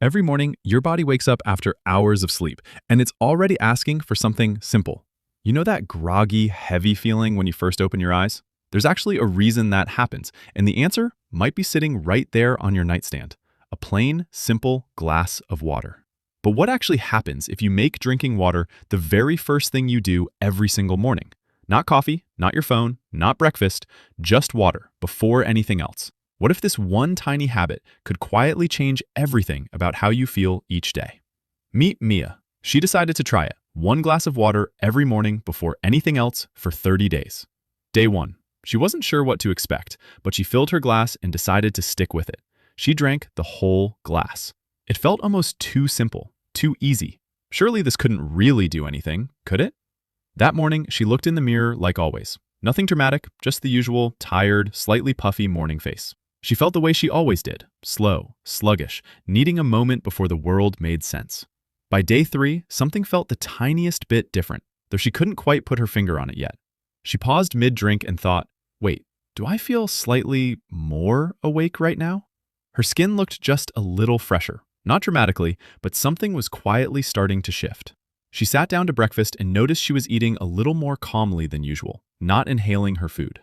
Every morning, your body wakes up after hours of sleep, and it's already asking for something simple. You know that groggy, heavy feeling when you first open your eyes? There's actually a reason that happens, and the answer might be sitting right there on your nightstand. A plain, simple glass of water. But what actually happens if you make drinking water the very first thing you do every single morning? Not coffee, not your phone, not breakfast, just water before anything else. What if this one tiny habit could quietly change everything about how you feel each day? Meet Mia. She decided to try it. 1 glass of water every morning before anything else for 30 days. Day 1. She wasn't sure what to expect, but she filled her glass and decided to stick with it. She drank the whole glass. It felt almost too simple, too easy. Surely this couldn't really do anything, could it? That morning, she looked in the mirror like always. Nothing dramatic, just the usual, tired, slightly puffy morning face. She felt the way she always did, slow, sluggish, needing a moment before the world made sense. By day 3, something felt the tiniest bit different, though she couldn't quite put her finger on it yet. She paused mid-drink and thought, wait, do I feel slightly more awake right now? Her skin looked just a little fresher, not dramatically, but something was quietly starting to shift. She sat down to breakfast and noticed she was eating a little more calmly than usual, not inhaling her food.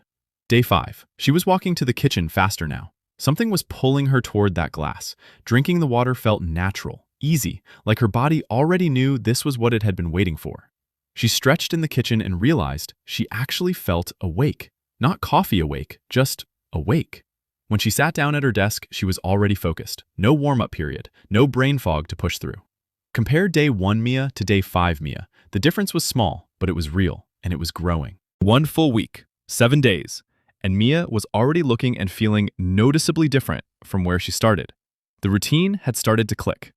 Day 5. She was walking to the kitchen faster now. Something was pulling her toward that glass. Drinking the water felt natural, easy, like her body already knew this was what it had been waiting for. She stretched in the kitchen and realized she actually felt awake. Not coffee awake, just awake. When she sat down at her desk, she was already focused. No warm-up period, no brain fog to push through. Compare day 1 Mia to day 5 Mia. The difference was small, but it was real, and it was growing. 1 full week, 7 days. And Mia was already looking and feeling noticeably different from where she started. The routine had started to click.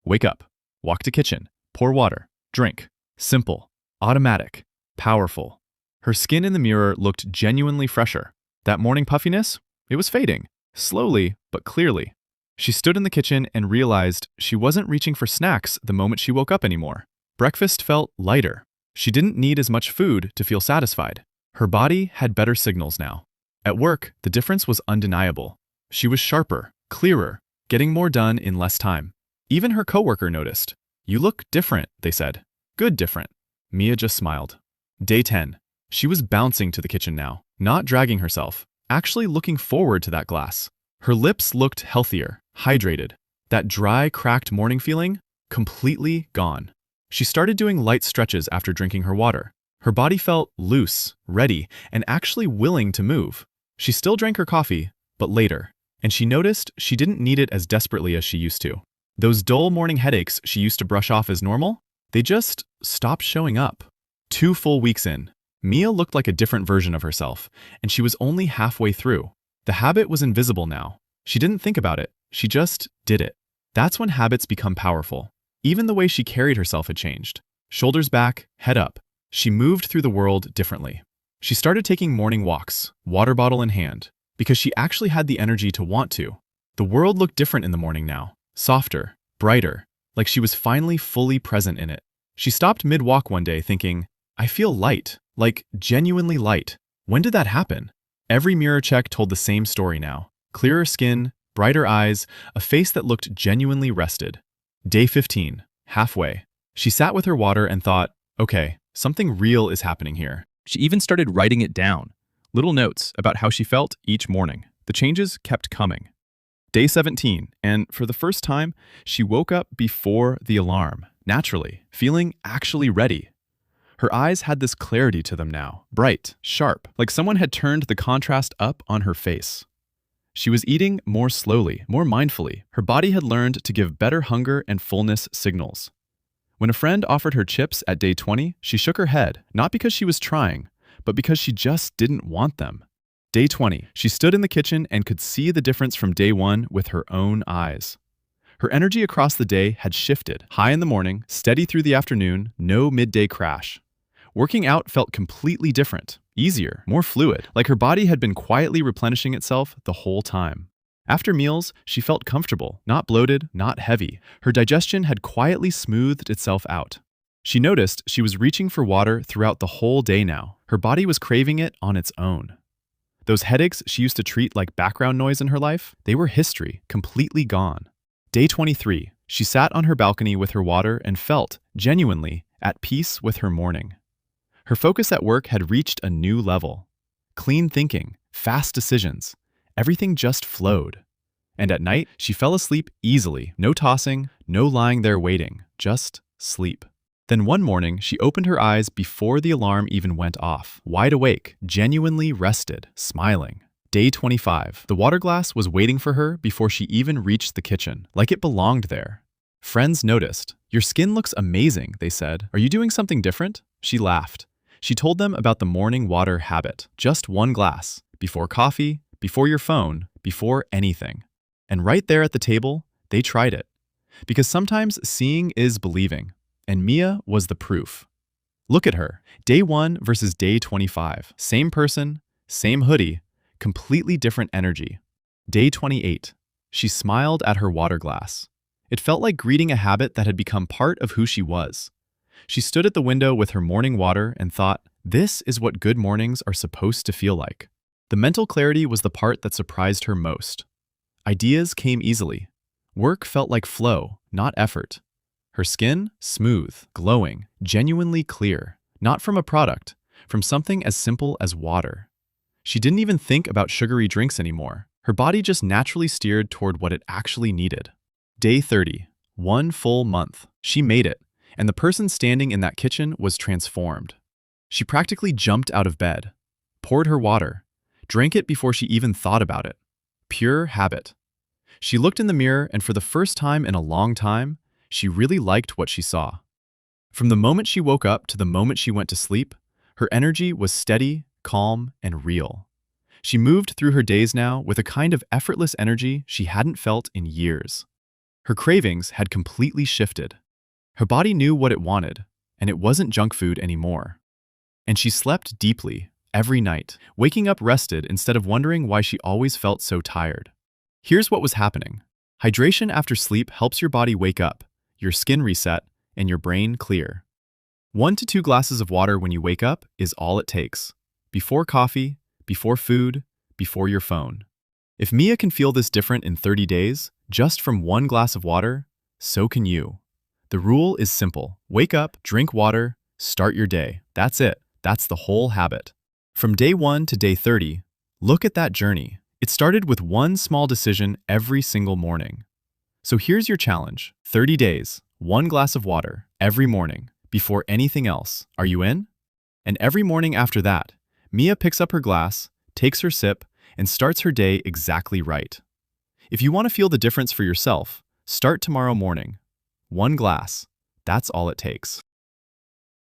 Wake up, walk to kitchen, pour water, drink. Simple, automatic, powerful. Her skin in the mirror looked genuinely fresher. That morning puffiness? It was fading, slowly but clearly. She stood in the kitchen and realized she wasn't reaching for snacks the moment she woke up anymore. Breakfast felt lighter. She didn't need as much food to feel satisfied. Her body had better signals now. At work, the difference was undeniable. She was sharper, clearer, getting more done in less time. Even her coworker noticed. You look different, they said. Good different. Mia just smiled. Day 10. She was bouncing to the kitchen now, not dragging herself, actually looking forward to that glass. Her lips looked healthier, hydrated. That dry, cracked morning feeling, completely gone. She started doing light stretches after drinking her water. Her body felt loose, ready, and actually willing to move. She still drank her coffee, but later, and she noticed she didn't need it as desperately as she used to. Those dull morning headaches she used to brush off as normal, they just stopped showing up. 2 full weeks in, Mia looked like a different version of herself, and she was only halfway through. The habit was invisible now. She didn't think about it, she just did it. That's when habits become powerful. Even the way she carried herself had changed. Shoulders back, head up. She moved through the world differently. She started taking morning walks, water bottle in hand, because she actually had the energy to want to. The world looked different in the morning now, softer, brighter, like she was finally fully present in it. She stopped mid-walk one day thinking, I feel light, like genuinely light. When did that happen? Every mirror check told the same story now. Clearer skin, brighter eyes, a face that looked genuinely rested. Day 15, halfway. She sat with her water and thought, okay, something real is happening here. She even started writing it down. Little notes about how she felt each morning. The changes kept coming. Day 17, and for the first time, she woke up before the alarm, naturally, feeling actually ready. Her eyes had this clarity to them now, bright, sharp, like someone had turned the contrast up on her face. She was eating more slowly, more mindfully. Her body had learned to give better hunger and fullness signals. When a friend offered her chips at day 20, she shook her head, not because she was trying, but because she just didn't want them. Day 20, she stood in the kitchen and could see the difference from day 1 with her own eyes. Her energy across the day had shifted, high in the morning, steady through the afternoon, no midday crash. Working out felt completely different, easier, more fluid, like her body had been quietly replenishing itself the whole time. After meals, she felt comfortable, not bloated, not heavy. Her digestion had quietly smoothed itself out. She noticed she was reaching for water throughout the whole day now. Her body was craving it on its own. Those headaches she used to treat like background noise in her life, they were history, completely gone. Day 23. She sat on her balcony with her water and felt, genuinely, at peace with her morning. Her focus at work had reached a new level. Clean thinking, fast decisions, everything just flowed. And at night, she fell asleep easily. No tossing, no lying there waiting, just sleep. Then one morning, she opened her eyes before the alarm even went off. Wide awake, genuinely rested, smiling. Day 25. The water glass was waiting for her before she even reached the kitchen, like it belonged there. Friends noticed. "Your skin looks amazing," they said. "Are you doing something different?" She laughed. She told them about the morning water habit. Just one glass. Before coffee, before your phone, before anything. And right there at the table, they tried it. Because sometimes seeing is believing. And Mia was the proof. Look at her. Day 1 versus day 25. Same person, same hoodie, completely different energy. Day 28. She smiled at her water glass. It felt like greeting a habit that had become part of who she was. She stood at the window with her morning water and thought, this is what good mornings are supposed to feel like. The mental clarity was the part that surprised her most. Ideas came easily. Work felt like flow, not effort. Her skin, smooth, glowing, genuinely clear, not from a product, from something as simple as water. She didn't even think about sugary drinks anymore. Her body just naturally steered toward what it actually needed. Day 30. 1 full month. She made it, and the person standing in that kitchen was transformed. She practically jumped out of bed, poured her water, drank it before she even thought about it. Pure habit. She looked in the mirror, and for the first time in a long time, she really liked what she saw. From the moment she woke up to the moment she went to sleep, her energy was steady, calm, and real. She moved through her days now with a kind of effortless energy she hadn't felt in years. Her cravings had completely shifted. Her body knew what it wanted, and it wasn't junk food anymore. And she slept deeply, every night, waking up rested instead of wondering why she always felt so tired. Here's what was happening. Hydration after sleep helps your body wake up, your skin reset, and your brain clear. 1 to 2 glasses of water when you wake up is all it takes. Before coffee, before food, before your phone. If Mia can feel this different in 30 days, just from 1 glass of water, so can you. The rule is simple. Wake up, drink water, start your day. That's it. That's the whole habit. From day 1 to day 30, look at that journey. It started with one small decision every single morning. So here's your challenge. 30 days, 1 glass of water, every morning, before anything else. Are you in? And every morning after that, Mia picks up her glass, takes her sip, and starts her day exactly right. If you want to feel the difference for yourself, start tomorrow morning. 1 glass. That's all it takes.